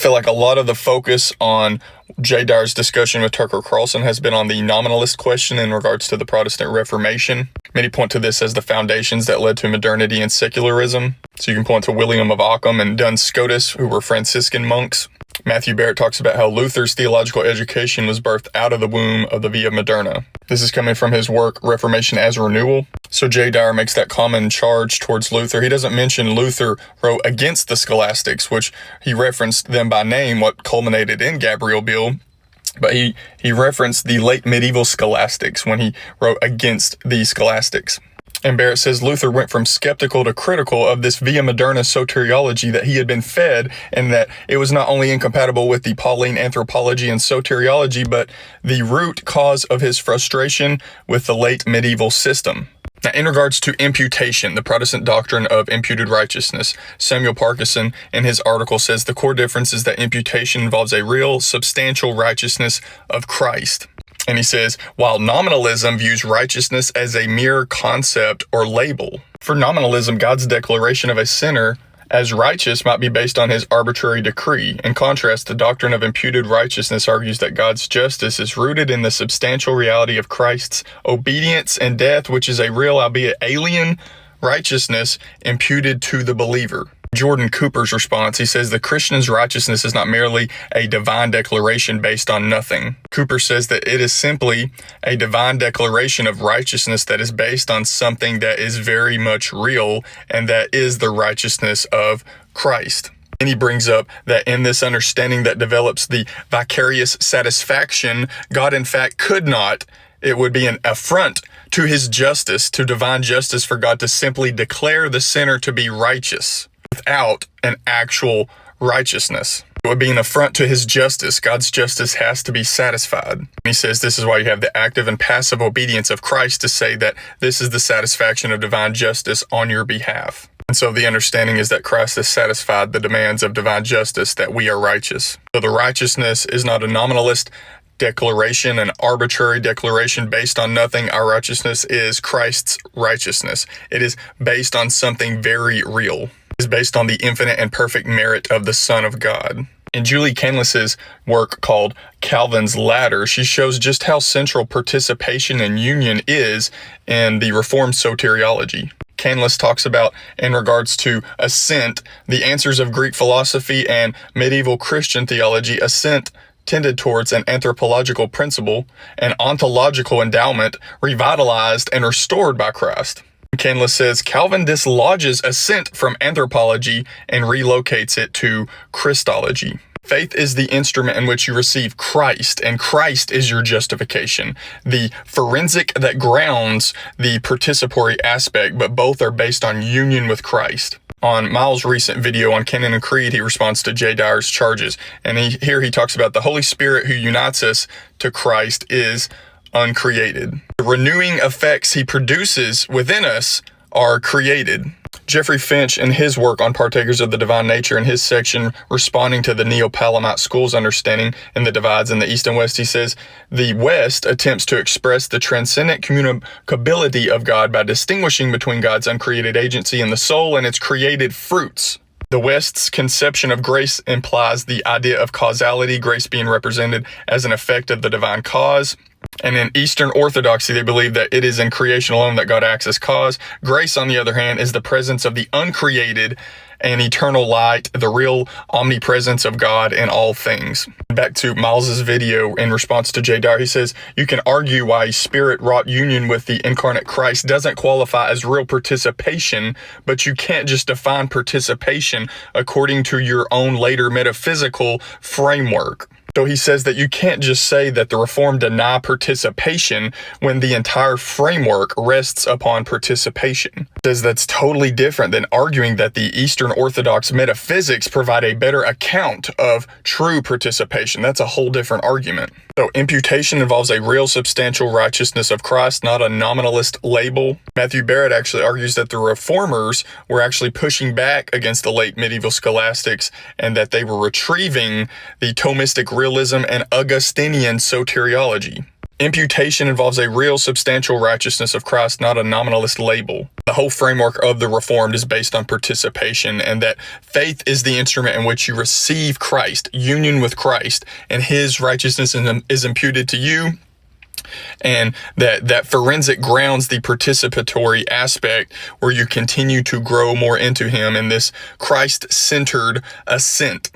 I feel like a lot of the focus on J. Dyer's discussion with Tucker Carlson has been on the nominalist question in regards to the Protestant Reformation. Many point to this as the foundations that led to modernity and secularism. So you can point to William of Ockham and Duns Scotus, who were Franciscan monks. Matthew Barrett talks about how Luther's theological education was birthed out of the womb of the Via Moderna. This is coming from his work, Reformation as Renewal. So J. Dyer makes that common charge towards Luther. He doesn't mention Luther wrote against the scholastics, which he referenced them by name, what culminated in Gabriel Bill. But he referenced the late medieval scholastics when he wrote against the scholastics. And Barrett says Luther went from skeptical to critical of this Via Moderna soteriology that he had been fed, and that it was not only incompatible with the Pauline anthropology and soteriology, but the root cause of his frustration with the late medieval system. Now, in regards to imputation, the Protestant doctrine of imputed righteousness, Samuel Parkinson in his article says the core difference is that imputation involves a real, substantial righteousness of Christ. And he says, while nominalism views righteousness as a mere concept or label. For nominalism, God's declaration of a sinner as righteous might be based on his arbitrary decree. In contrast, the doctrine of imputed righteousness argues that God's justice is rooted in the substantial reality of Christ's obedience and death, which is a real, albeit alien, righteousness imputed to the believer. Jordan Cooper's response, he says the Christian's righteousness is not merely a divine declaration based on nothing. Cooper says that it is simply a divine declaration of righteousness that is based on something that is very much real, and that is the righteousness of Christ. And he brings up that in this understanding that develops the vicarious satisfaction, God in fact could not. It would be an affront to his justice, to divine justice, for God to simply declare the sinner to be righteous without an actual righteousness. It would be an affront to his justice. God's justice has to be satisfied. He says this is why you have the active and passive obedience of Christ to say that this is the satisfaction of divine justice on your behalf. And so the understanding is that Christ has satisfied the demands of divine justice, that we are righteous. So the righteousness is not a nominalist declaration, an arbitrary declaration based on nothing. Our righteousness is Christ's righteousness. It is based on something very real. It is based on the infinite and perfect merit of the Son of God. In Julie CANLIS's work called Calvin's Ladder, she shows just how central participation and union is in the Reformed soteriology. CANLIS talks about, in regards to assent, the answers of Greek philosophy and medieval Christian theology. Assent tended towards an anthropological principle, an ontological endowment, revitalized and restored by Christ. CANLIS says Calvin dislodges assent from anthropology and relocates it to Christology. Faith is the instrument in which you receive Christ, and Christ is your justification, the forensic that grounds the participatory aspect, but both are based on union with Christ. On Miles' recent video on Canon and Creed, he responds to J. Dyer's charges, and here he talks about the Holy Spirit who unites us to Christ is uncreated. The renewing effects he produces within us are created. Jeffrey Finch, in his work on partakers of the divine nature, in his section responding to the Neo-Palamite school's understanding in the divides in the East and West, he says, the West attempts to express the transcendent communicability of God by distinguishing between God's uncreated agency in the soul and its created fruits. The West's conception of grace implies the idea of causality, grace being represented as an effect of the divine cause. And in Eastern Orthodoxy, they believe that it is in creation alone that God acts as cause. Grace, on the other hand, is the presence of the uncreated and eternal light, the real omnipresence of God in all things. Back to Miles's video in response to J. Dyer, he says, you can argue why spirit-wrought union with the incarnate Christ doesn't qualify as real participation, but you can't just define participation according to your own later metaphysical framework. So he says that you can't just say that the Reformed deny participation when the entire framework rests upon participation. He says that's totally different than arguing that the Eastern Orthodox metaphysics provide a better account of true participation. That's a whole different argument. So imputation involves a real substantial righteousness of Christ, not a nominalist label. Matthew Barrett actually argues that the Reformers were actually pushing back against the late medieval scholastics, and that they were retrieving the Thomistic realism and Augustinian soteriology. Imputation involves a real substantial righteousness of Christ, not a nominalist label. The whole framework of the Reformed is based on participation, and that faith is the instrument in which you receive Christ, union with Christ, and his righteousness is imputed to you. And that forensic grounds the participatory aspect where you continue to grow more into him in this Christ-centered ascent.